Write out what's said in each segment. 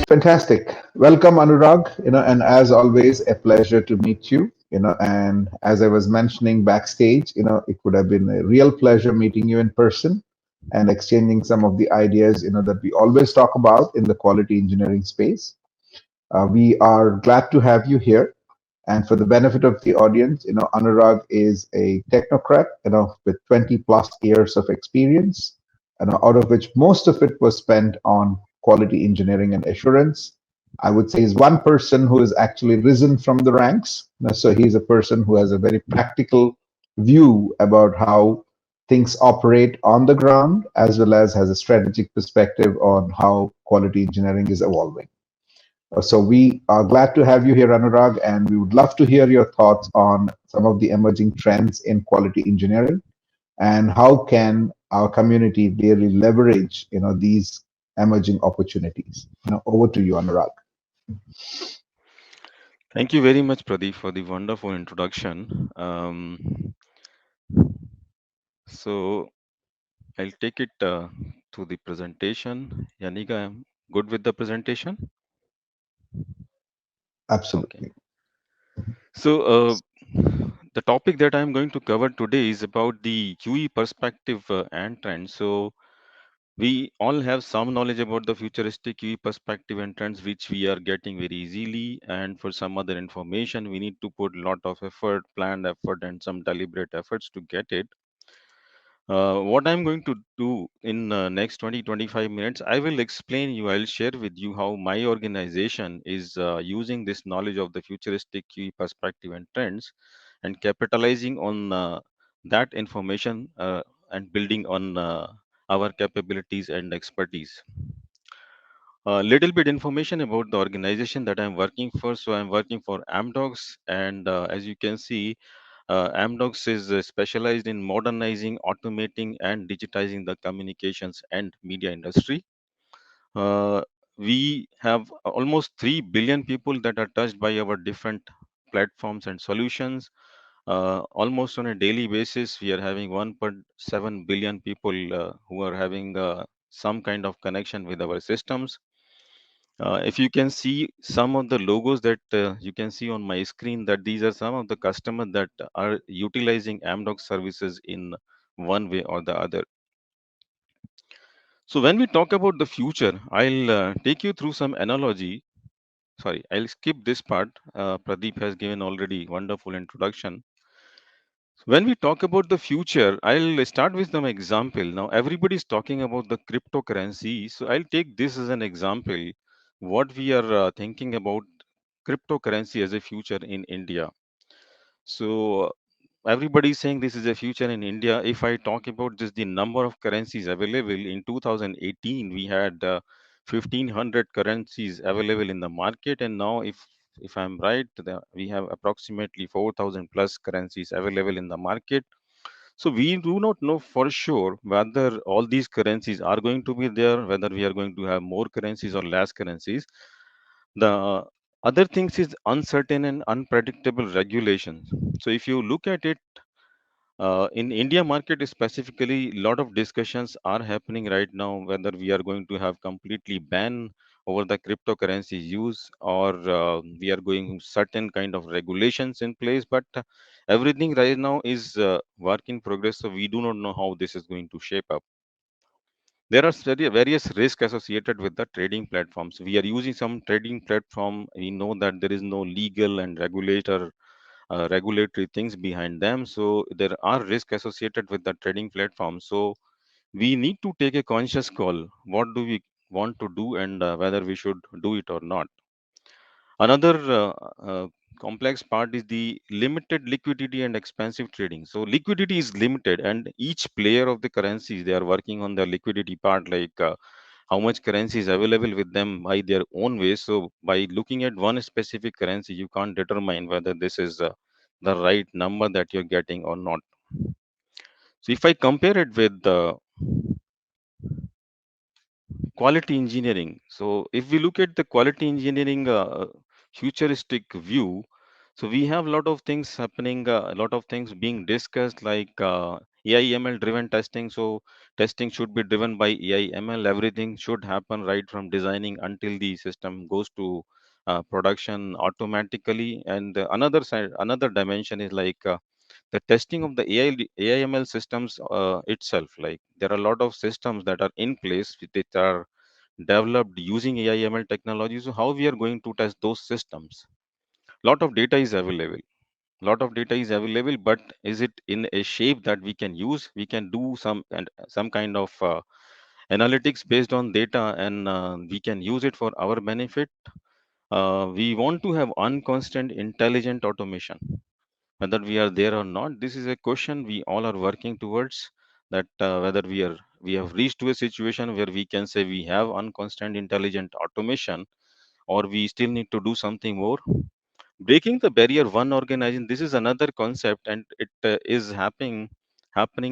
Fantastic. Welcome, Anurag. And as always, a pleasure to meet you. And as I was mentioning backstage, it would have been a real pleasure meeting you in person and exchanging some of the ideas, that we always talk about in the quality engineering space. We are glad to have you here. And for the benefit of the audience, Anurag is a technocrat, with 20 plus years of experience, out of which most of it was spent on quality engineering and assurance. I would say he's one person who has actually risen from the ranks. So he's a person who has a very practical view about how things operate on the ground, as well as has a strategic perspective on how quality engineering is evolving. So we are glad to have you here, Anurag, and we would love to hear your thoughts on some of the emerging trends in quality engineering and how can our community really leverage, these emerging opportunities. Over to you, Anurag. Thank you very much, Pradeep, for the wonderful introduction. So I'll take it to the presentation. Yanika, I'm good with the presentation. Okay. Absolutely. So the topic that I'm going to cover today is about the QE perspective and trends. So we all have some knowledge about the futuristic QE perspective and trends, which we are getting very easily. And for some other information, we need to put a lot of effort, planned effort, and some deliberate efforts to get it. What I'm going to do in next 20-25 minutes, I will explain you, I'll share with you how my organization is using this knowledge of the futuristic QE perspective and trends and capitalizing on that information and building on our capabilities and expertise. A little bit information about the organization that I'm working for. So I'm working for Amdocs, and as you can see, Amdocs is specialized in modernizing, automating, and digitizing the communications and media industry. Uh, we have almost 3 billion people that are touched by our different platforms and solutions. Almost on a daily basis, we are having 1.7 billion people who are having some kind of connection with our systems. If you can see some of the logos that you can see on my screen, that these are some of the customers that are utilizing Amdocs services in one way or the other. So when we talk about the future, I'll take you through some analogy. Sorry, I'll skip this part. Pradeep has given already wonderful introduction. When we talk about the future, I'll start with some example. Now everybody is talking about the cryptocurrency, so I'll take this as an example. What we are thinking about cryptocurrency as a future in India. So everybody is saying this is a future in India. If I talk about just the number of currencies available in 2018, we had 1500 currencies available in the market, and now if I'm right, we have approximately 4000 plus currencies available in the market. So we do not know for sure whether all these currencies are going to be there, whether we are going to have more currencies or less currencies. The other things is uncertain and unpredictable regulations. So if you look at it, in India market specifically, a lot of discussions are happening right now whether we are going to have completely ban over the cryptocurrency use, or we are going certain kind of regulations in place. But everything right now is work in progress, so we do not know how this is going to shape up. There are various risks associated with the trading platforms. We are using some trading platform. We know that there is no legal and regulatory things behind them. So there are risks associated with the trading platform. So we need to take a conscious call. What do we want to do, and whether we should do it or not. Another complex part is the limited liquidity and expensive trading. So liquidity is limited, and each player of the currencies, they are working on the liquidity part, like how much currency is available with them by their own way. So by looking at one specific currency, you can't determine whether this is the right number that you're getting or not. So if I compare it with the quality engineering, so if we look at the quality engineering futuristic view, so we have a lot of things happening, a lot of things being discussed, like AI ML driven testing. So testing should be driven by AI ML. Everything should happen right from designing until the system goes to production automatically. And another side, another dimension is like the testing of the AI ML systems itself. Like there are a lot of systems that are in place that are developed using AI ML technology. So how we are going to test those systems? Lot of data is available. Lot of data is available, but is it in a shape that we can use? We can do some kind of analytics based on data, and we can use it for our benefit. We want to have unconstant intelligent automation, whether we are there or not. This is a question we all are working towards, that whether we have reached to a situation where we can say we have unconstant intelligent automation, or we still need to do something more. Breaking the barrier, one organization, this is another concept, and it is happening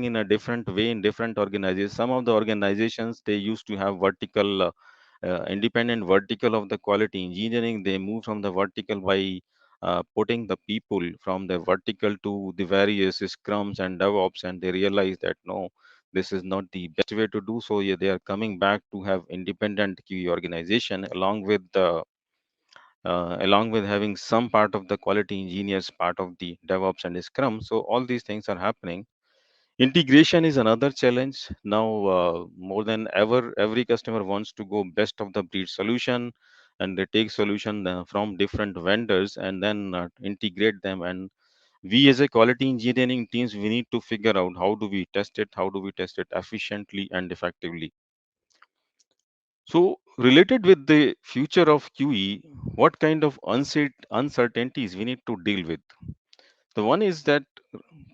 in a different way in different organizations. Some of the organizations, they used to have vertical independent vertical of the quality engineering. They move from the vertical by putting the people from the vertical to the various scrums and DevOps, and they realize that no, this is not the best way to do so. Yeah, they are coming back to have independent QE organization, along with having some part of the quality engineers part of the DevOps and Scrum. So all these things are happening. Integration is another challenge now. More than ever, every customer wants to go best of the breed solution, and they take solution from different vendors and then integrate them. And we as a quality engineering teams, we need to figure out how do we test it, how do we test it efficiently and effectively. So, related with the future of QE, what kind of uncertainties we need to deal with? The one is that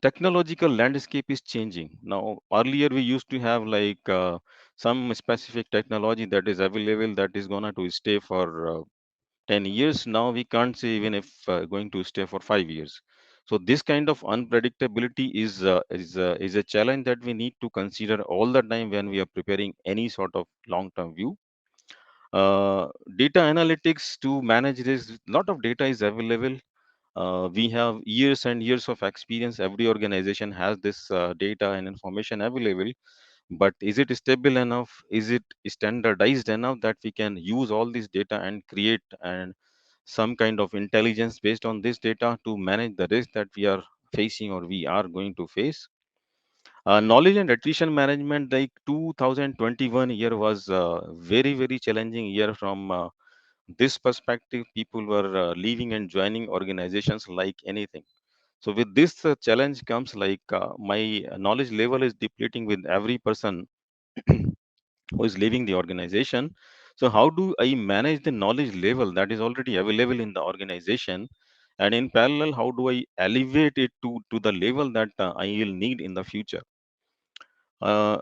technological landscape is changing. Now, earlier we used to have like some specific technology that is available that is gonna to stay for 10 years. Now we can't say even if going to stay for 5 years. So this kind of unpredictability is a challenge that we need to consider all the time when we are preparing any sort of long-term view. uh, Data analytics to manage this, lot of data is available. We have years and years of experience. Every organization has this data and information available, but is it stable enough? Is it standardized enough that we can use all this data and create and some kind of intelligence based on this data to manage the risk that we are facing or we are going to face? Knowledge and attrition management, like 2021 year was a very very challenging year from this perspective. People were leaving and joining organizations like anything. So with this challenge comes like my knowledge level is depleting with every person who is leaving the organization. So how do I manage the knowledge level that is already available in the organization, and in parallel how do I elevate it to the level that I will need in the future? uh,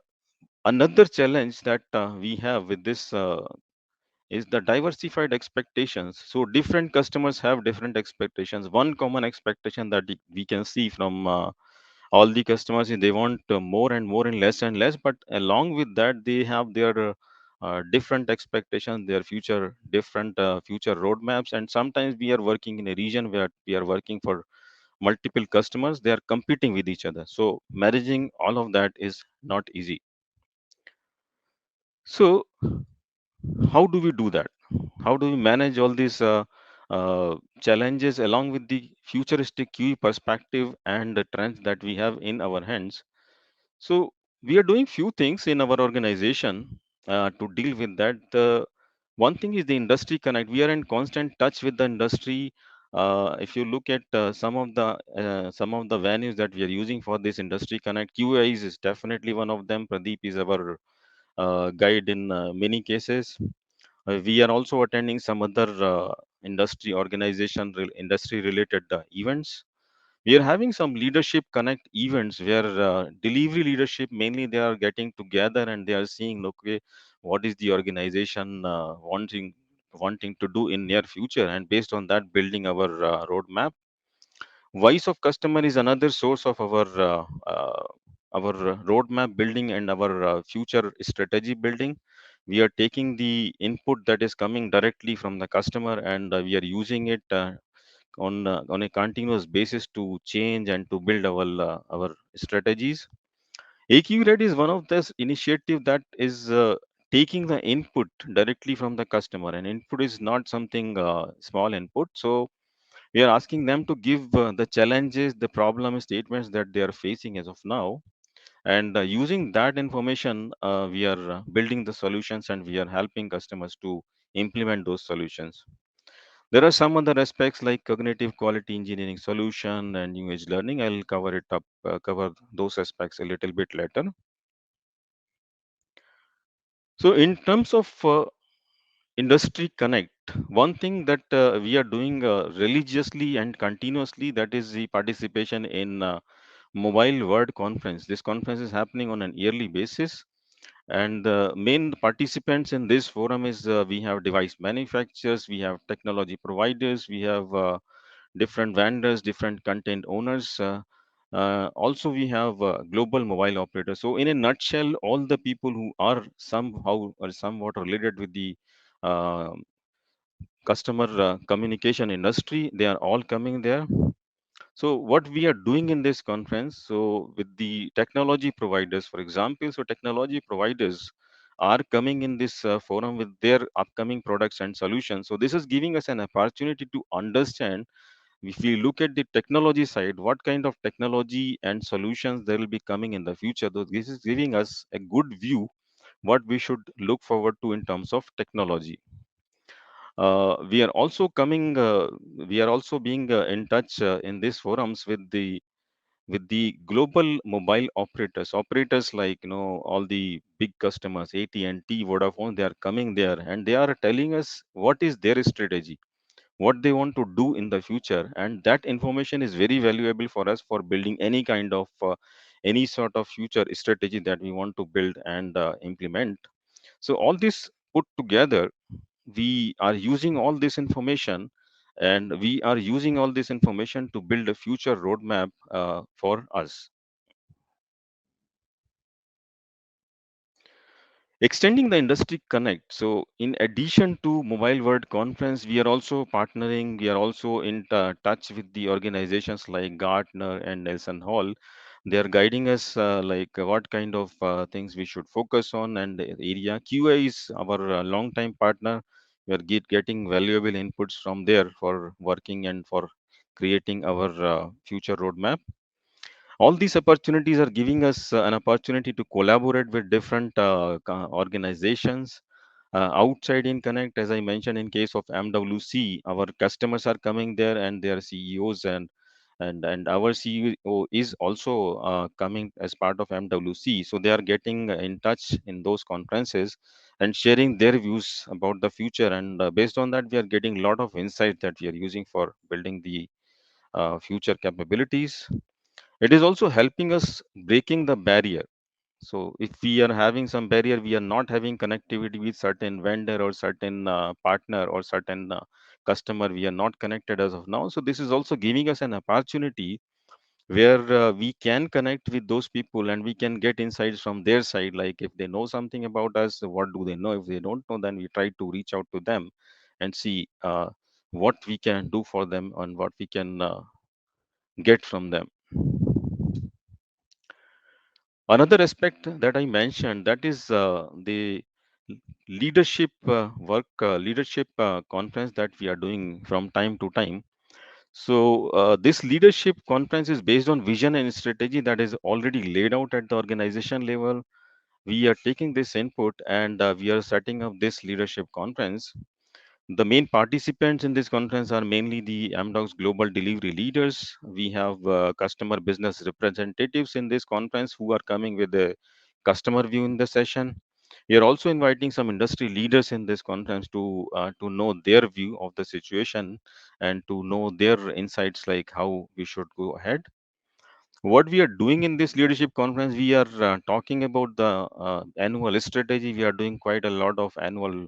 Another challenge that we have with this is the diversified expectations. So different customers have different expectations. One common expectation that we can see from all the customers is they want more and more and less, but along with that they have their different expectations, their future different future roadmaps. And sometimes we are working in a region where we are working for multiple customers, they are competing with each other, so managing all of that is not easy. So how do we do that? How do we manage all these challenges along with the futuristic QE perspective and the trends that we have in our hands? So we are doing few things in our organization to deal with that. The one thing is the industry connect. We are in constant touch with the industry. If you look at some of the venues that we are using for this industry connect, QAs is definitely one of them. Pradeep is our guide in many cases. We are also attending some other industry related events. We are having some leadership connect events where delivery leadership mainly they are getting together and they are seeing, okay, what is the organization wanting to do in near future, and based on that building our roadmap. Voice of customer is another source of our roadmap building and our future strategy building. We are taking the input that is coming directly from the customer, and we are using it on a continuous basis to change and to build our strategies. AQ-Red is one of this initiative that is taking the input directly from the customer, and input is not something small input. So we are asking them to give the challenges, the problem statements that they are facing as of now, and using that information, we are building the solutions and we are helping customers to implement those solutions. There are some other aspects like cognitive quality engineering solution and new age learning. I'll cover those aspects a little bit later. So in terms of industry connect, one thing that we are doing religiously and continuously, that is the participation in mobile world conference. This conference is happening on an yearly basis, and the main participants in this forum is we have device manufacturers, we have technology providers, we have different vendors, different content owners. Also, we have global mobile operators. So, in a nutshell, all the people who are somehow or somewhat related with the uh, customer communication industry, they are all coming there. So, what we are doing in this conference, so with the technology providers, for example, so technology providers are coming in this forum with their upcoming products and solutions. So, this is giving us an opportunity to understand, if we look at the technology side, what kind of technology and solutions there will be coming in the future. Though this is giving us a good view what we should look forward to in terms of technology. We are also coming. We are also being in touch in these forums with the global mobile operators. Operators like all the big customers, AT&T, Vodafone. They are coming there and they are telling us what is their strategy, what they want to do in the future, and that information is very valuable for us for building any kind of any sort of future strategy that we want to build and implement. So all this put together, we are using all this information, and we are using all this information to build a future roadmap for us. Extending the industry connect. So, in addition to Mobile World Conference, we are also partnering, we are also in touch with the organizations like Gartner and Nelson Hall. They are guiding us like what kind of things we should focus on and the area. QA is our long-time partner. We are getting valuable inputs from there for working and for creating our future roadmap. All these opportunities are giving us an opportunity to collaborate with different organizations outside in connect. As I mentioned, in case of MWC, our customers are coming there and their CEOs, and our CEO is also coming as part of MWC. So they are getting in touch in those conferences and sharing their views about the future, and based on that we are getting a lot of insight that we are using for building the future capabilities. It is also helping us breaking the barrier. So if we are having some barrier, we are not having connectivity with certain vendor or certain partner or certain customer, we are not connected as of now. So this is also giving us an opportunity where we can connect with those people and we can get insights from their side. Like if they know something about us, what do they know? If they don't know, then we try to reach out to them and see what we can do for them and what we can get from them. Another aspect that I mentioned, that is the leadership leadership conference that we are doing from time to time. So this leadership conference is based on vision and strategy that is already laid out at the organization level. We are taking this input and we are setting up this leadership conference. The main participants in this conference are mainly the Amdocs global delivery leaders. We have customer business representatives in this conference who are coming with a customer view in the session. We are also inviting some industry leaders in this conference to know their view of the situation and to know their insights, like how we should go ahead. What we are doing in this leadership conference, we are talking about the annual strategy. We are doing quite a lot of annual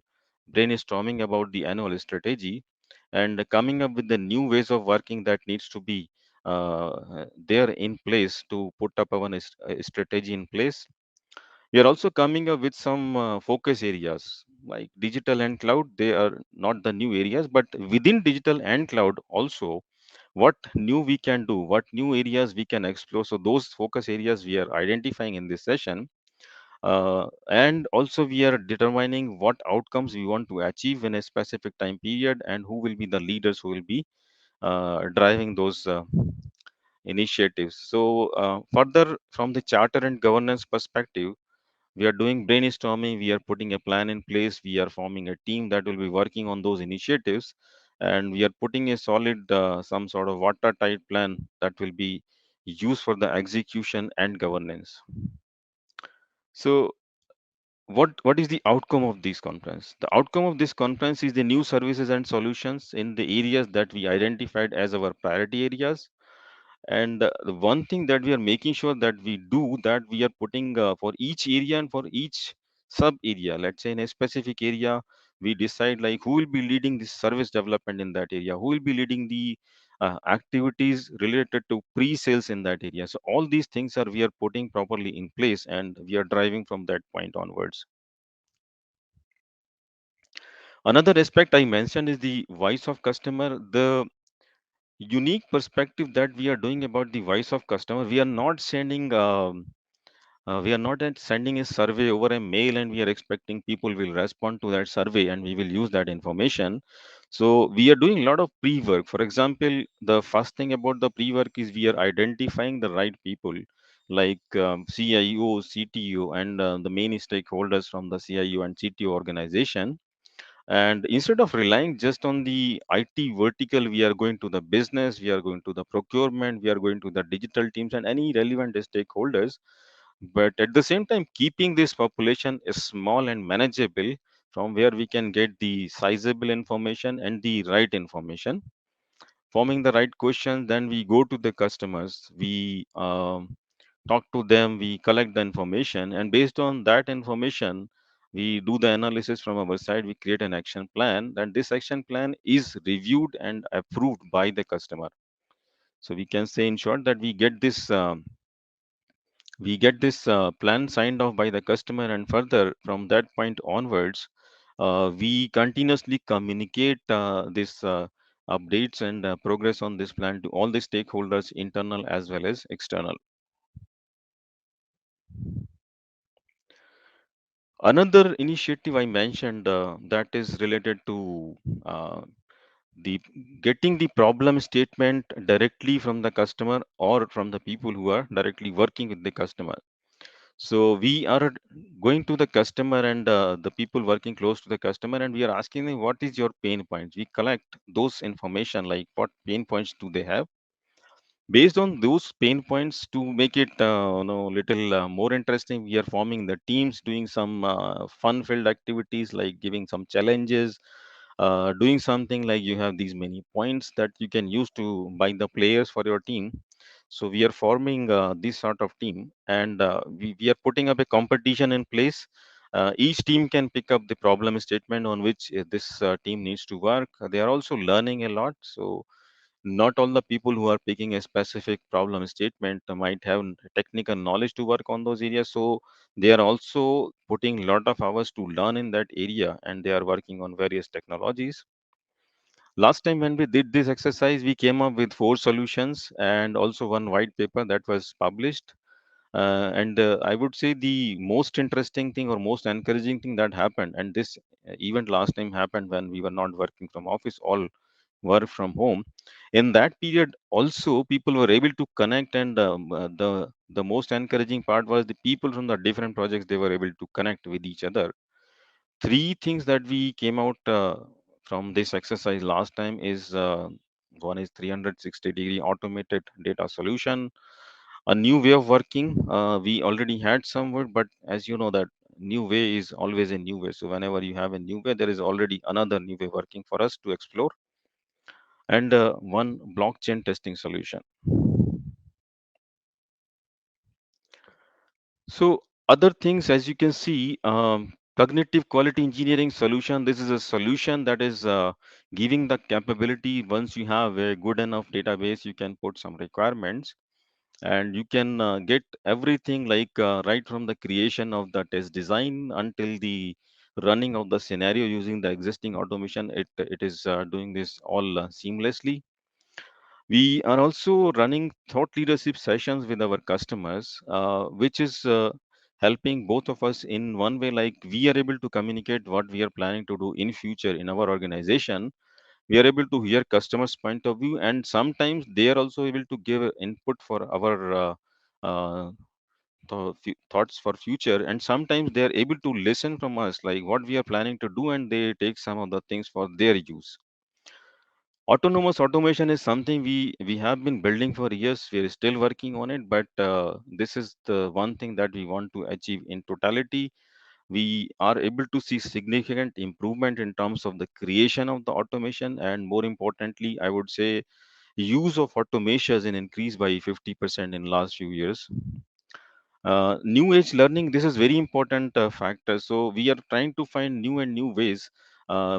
brainstorming about the annual strategy and coming up with the new ways of working that needs to be there in place to put up our strategy in place. We are also coming up with some focus areas like digital and cloud. They are not the new areas, but within digital and cloud also, what new we can do, what new areas we can explore. So those focus areas we are identifying in this session, and also we are determining what outcomes we want to achieve in a specific time period, and who will be the leaders who will be driving those initiatives. So further, from the charter and governance perspective, we are doing brainstorming, we are putting a plan in place, we are forming a team that will be working on those initiatives, and we are putting a solid some sort of watertight plan that will be used for the execution and governance. So what is the outcome of this conference? The outcome of this conference is the new services and solutions in the areas that we identified as our priority areas. And the one thing that we are making sure that we do, that we are putting for each area and for each sub area, let's say in a specific area, we decide like who will be leading this service development in that area, who will be leading the activities related to pre-sales in that area. So all these things are we are putting properly in place, and we are driving from that point onwards. Another aspect I mentioned is the voice of customer. The unique perspective that we are doing about the voice of customer, we are not sending we are not at sending a survey over a mail and we are expecting people will respond to that survey and we will use that information. So we are doing a lot of pre-work. For example, the first thing about the pre-work is we are identifying the right people, like CIO, CTO, and the main stakeholders from the CIO and CTO organization. And instead of relying just on the IT vertical, we are going to the business, we are going to the procurement, we are going to the digital teams and any relevant stakeholders. But at the same time, keeping this population is small and manageable, from where we can get the sizable information and the right information. Forming the right questions, then we go to the customers, we talk to them, we collect the information, and based on that information, we do the analysis from our side, we create an action plan, and this action plan is reviewed and approved by the customer. So we can say in short that we get this plan signed off by the customer, and further from that point onwards, we continuously communicate this updates and progress on this plan to all the stakeholders, internal as well as external. Another initiative I mentioned that is related to uh, the getting the problem statement directly from the customer or from the people who are directly working with the customer. So we are going to the customer and the people working close to the customer, and we are asking them what is your pain points. We collect those information like what pain points do they have. Based on those pain points, to make it little more interesting, we are forming the teams, doing some fun-filled activities like giving some challenges, doing something like you have these many points that you can use to buy the players for your team. So we are forming this sort of team, and we are putting up a competition in place. Each team can pick up the problem statement on which this team needs to work. They are also learning a lot. So not all the people who are picking a specific problem statement might have technical knowledge to work on those areas. So they are also putting a lot of hours to learn in that area, and they are working on various technologies. Last time when we did this exercise, we came up with 4 solutions and also one white paper that was published. And I would say the most interesting thing or most encouraging thing that happened, and this event last time happened when we were not working from office, all work from home. In that period also people were able to connect, and the most encouraging part was the people from the different projects, they were able to connect with each other. Three things that we came out from this exercise last time is one is 360-degree automated data solution, a new way of working. We already had some work, but as you know that new way is always a new way. So whenever you have a new way, there is already another new way working for us to explore. And one blockchain testing solution. So other things, as you can see, cognitive quality engineering solution. This is a solution that is giving the capability. Once you have a good enough database, you can put some requirements, and you can get everything like right from the creation of the test design until the running of the scenario using the existing automation. It is doing this all seamlessly. We are also running thought leadership sessions with our customers, which is helping both of us in one way. Like we are able to communicate what we are planning to do in future in our organization. We are able to hear customers' point of view, and sometimes they are also able to give input for our uh, thoughts for future. And sometimes they are able to listen from us, like what we are planning to do, and they take some of the things for their use. Autonomous automation is something we have been building for years. We are still working on it, but this is the one thing that we want to achieve in totality. We are able to see significant improvement in terms of the creation of the automation, and more importantly, I would say use of automation is increased by 50% in last few years. New age learning, this is very important factor. So we are trying to find new and new ways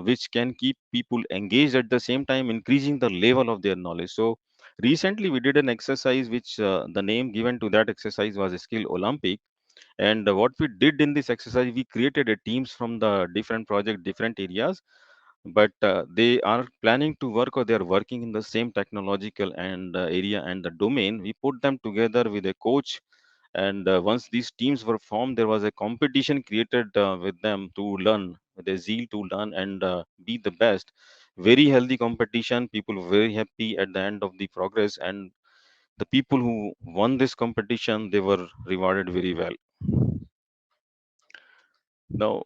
which can keep people engaged, at the same time increasing the level of their knowledge. So recently we did an exercise which the name given to that exercise was skill olympic. And what we did in this exercise, we created a teams from the different project, different areas, but they are planning to work, or they are working in the same technological and area and the domain. We put them together with a coach, and once these teams were formed, there was a competition created with them to learn, with a zeal to learn and be the best. Very healthy competition, people were very happy at the end of the progress, and the people who won this competition, they were rewarded very well. Now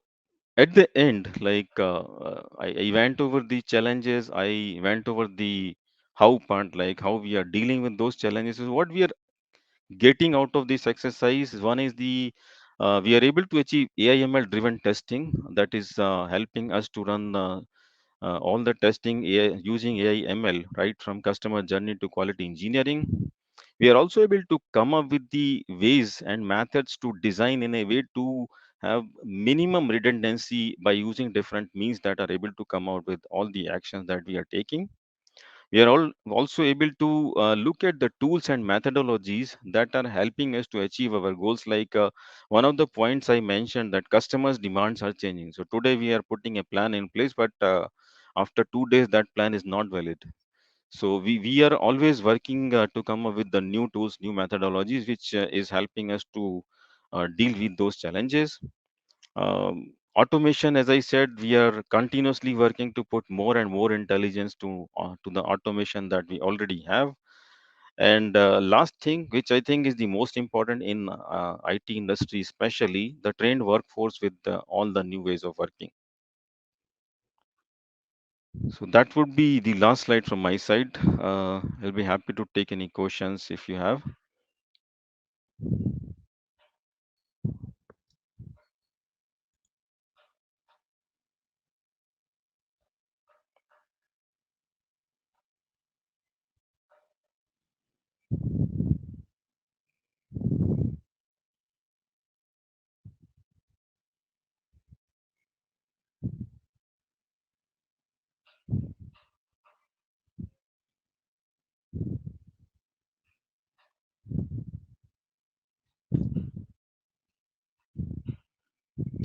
at the end, like I went over the challenges, I went over the how part, like how we are dealing with those challenges. Is what we are getting out of this exercise. One is the we are able to achieve AIML driven testing, that is helping us to run all the testing AI, using AIML, right from customer journey to quality engineering. We are also able to come up with the ways and methods to design in a way to have minimum redundancy by using different means that are able to come out with all the actions that we are taking. We are all also able to look at the tools and methodologies that are helping us to achieve our goals. Like one of the points I mentioned, that customers demands are changing. So today we are putting a plan in place, but after 2 days that plan is not valid. So we are always working to come up with the new tools, new methodologies, which is helping us to deal with those challenges. Automation, as I said, we are continuously working to put more and more intelligence to the automation that we already have. And last thing, which I think is the most important in IT industry, especially the trained workforce with all the new ways of working. So that would be the last slide from my side. I'll be happy to take any questions if you have.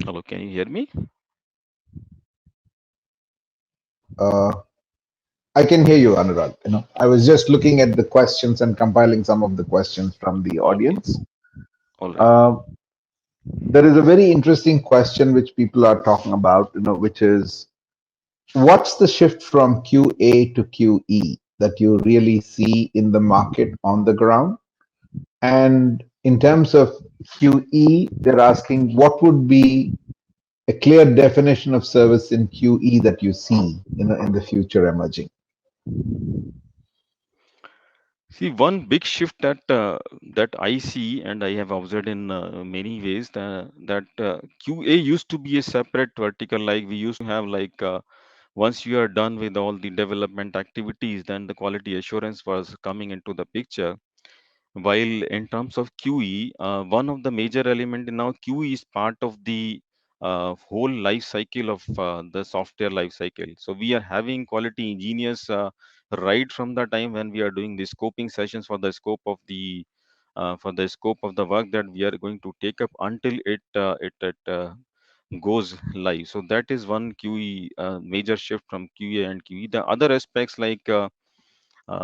Hello, can you hear me? Uh, I can hear you, Anurag. I was just looking at the questions and compiling some of the questions from the Okay, audience. all right. Uh, there is a very interesting question which people are talking about, which is what's the shift from QA to QE that you really see in the market on the ground? And in terms of QE, they're asking what would be a clear definition of service in QE that you see in the future emerging. See, one big shift that I see and I have observed in many ways, that QA used to be a separate vertical. Like we used to have, like once you are done with all the development activities, then the quality assurance was coming into the picture. While in terms of QE, one of the major element in now, QE is part of the whole life cycle of the software life cycle. So we are having quality engineers right from the time when we are doing the scoping sessions for the scope of the work that we are going to take up until it goes live. So that is one QE major shift from QA and QE. The other aspects, like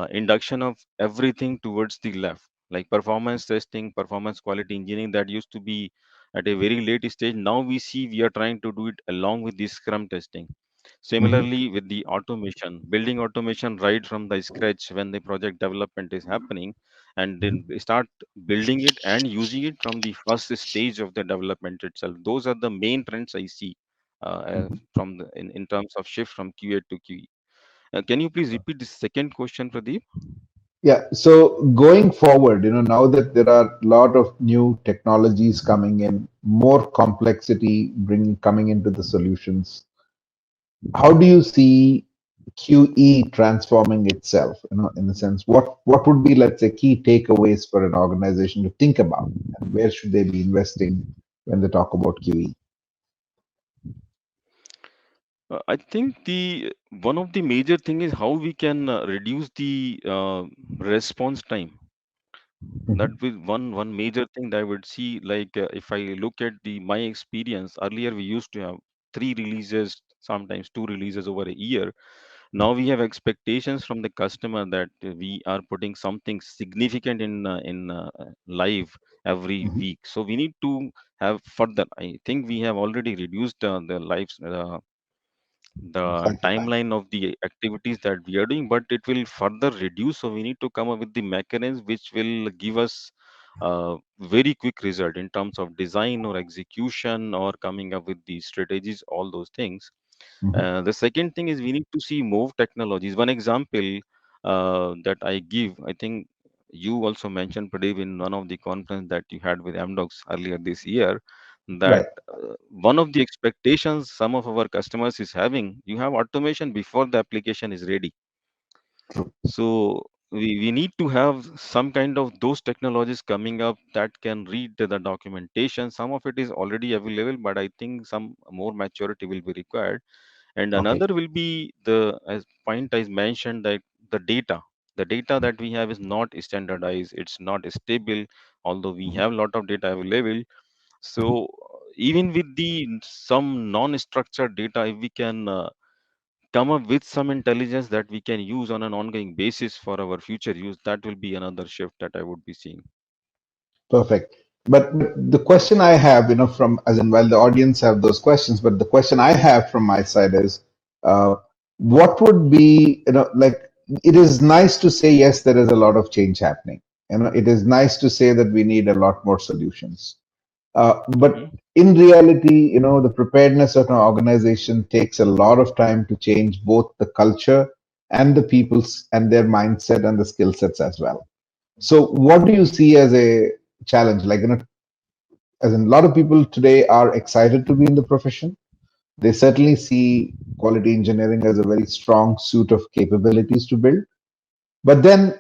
induction of everything towards the left, like performance testing, performance quality engineering that used to be at a very late stage. Now we see we are trying to do it along with the scrum testing. Hmm. Similarly, with the automation, building automation right from the scratch when the project development is happening, and then we start building it and using it from the first stage of the development itself. Those are the main trends I see from in terms of shift from QA to QE. Can you please repeat the second question, Pradeep? Yeah. So going forward, now that there are a lot of new technologies coming in, more complexity bringing coming into the solutions, how do you see QE transforming itself? In the sense, what would be, let's say, key takeaways for an organization to think about, and where should they be investing when they talk about QE? I think the one of the major thing is how we can reduce the response time. That Hmm. was one major thing that I would see. Like if I look at the my experience earlier, we used to have three releases, sometimes two releases over a year. Now we have expectations from the customer that we are putting something significant in live every Hmm. week. So we need to have further. I think we have already reduced the lives. The Cycle time. timeline of the activities that we are doing, but it will further reduce. So we need to come up with the mechanism which will give us very quick result in terms of design or execution or coming up with the strategies, all those things. Hmm. The second thing is we need to see more technologies. One example that I give, I think you also mentioned, Pradeep, in one of the conference that you had with Amdocs earlier this year, that Right. one of the expectations some of our customers is having, you have automation before the application is ready. True. So we need to have some kind of those technologies coming up that can read the documentation. Some of it is already available, but I think some more maturity will be required. And Okay. another will be the as point I mentioned, that the data, the data that we have is not standardized, it's not stable, although we Hmm. have a lot of data available. Hmm. So even with the some non-structured data, if we can come up with some intelligence that we can use on an ongoing basis for our future use, that will be another shift that I would be seeing. Perfect. But the question I have, from as in while the audience have those questions, but the question I have from my side is, uh, what would be, like it is nice to say yes, there is a lot of change happening. It is nice to say that we need a lot more solutions. But Hmm. in reality, the preparedness of an organization takes a lot of time to change both the culture and the people's and their mindset and the skill sets as well. So, what do you see as a challenge? Like, as in a lot of people today are excited to be in the profession. They certainly see quality engineering as a very strong suit of capabilities to build. But then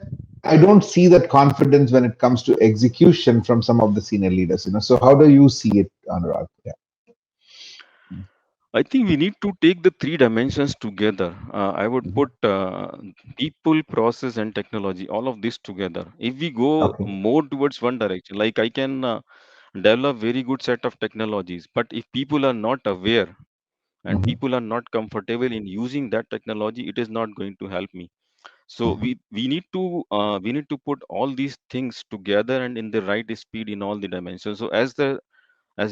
I don't see that confidence when it comes to execution from some of the senior leaders. So how do you see it, Anurag? Yeah. I think we need to take the three dimensions together. I would Mhm. put people, process, and technology, all of this together. If we go Okay. more towards one direction, like I can develop very good set of technologies, but if people are not aware and Hmm. people are not comfortable in using that technology, it is not going to help me. So Hmm. we need to put all these things together and in the right speed in all the dimensions. So as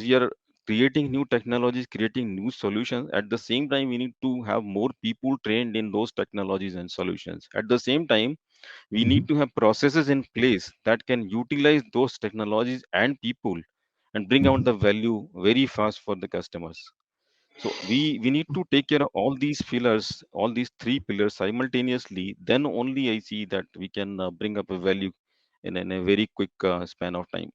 we are creating new technologies, creating new solutions, at the same time we need to have more people trained in those technologies and solutions. At the same time, we Hmm. need to have processes in place that can utilize those technologies and people and bring out Hmm. the value very fast for the customers. So we need to take care of all these pillars, all these three pillars simultaneously. Then only I see that we can bring up a value in a very quick span of time.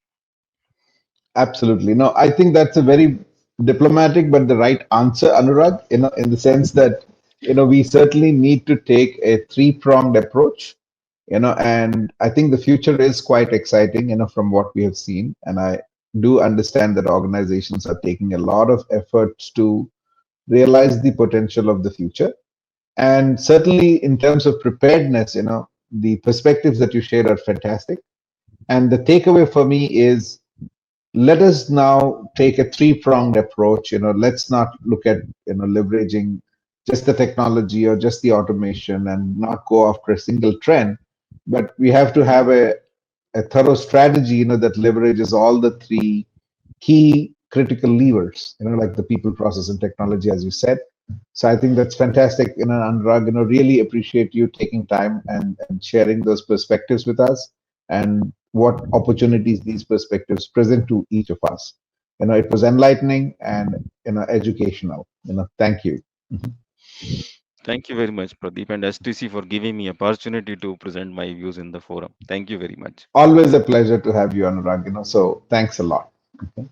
Absolutely. No, I think that's a very diplomatic but the right answer, Anurag, in the sense that, we certainly need to take a three-pronged approach, and I think the future is quite exciting, from what we have seen. And I do understand that organizations are taking a lot of efforts to realize the potential of the future. And certainly in terms of preparedness, the perspectives that you shared are fantastic. And the takeaway for me is, let us now take a three-pronged approach. Let's not look at, leveraging just the technology or just the automation and not go after a single trend, but we have to have a thorough strategy, that leverages all the three key critical levers, like the people, process, and technology, as you said. So I think that's fantastic, Anurag. Really appreciate you taking time and sharing those perspectives with us, and what opportunities these perspectives present to each of us. It was enlightening and educational. Thank you. Mhm. Thank you very much, Pradeep and STC, for giving me opportunity to present my views in the forum. Thank you very much. Always a pleasure to have you, Anurag. So thanks a lot. Okay.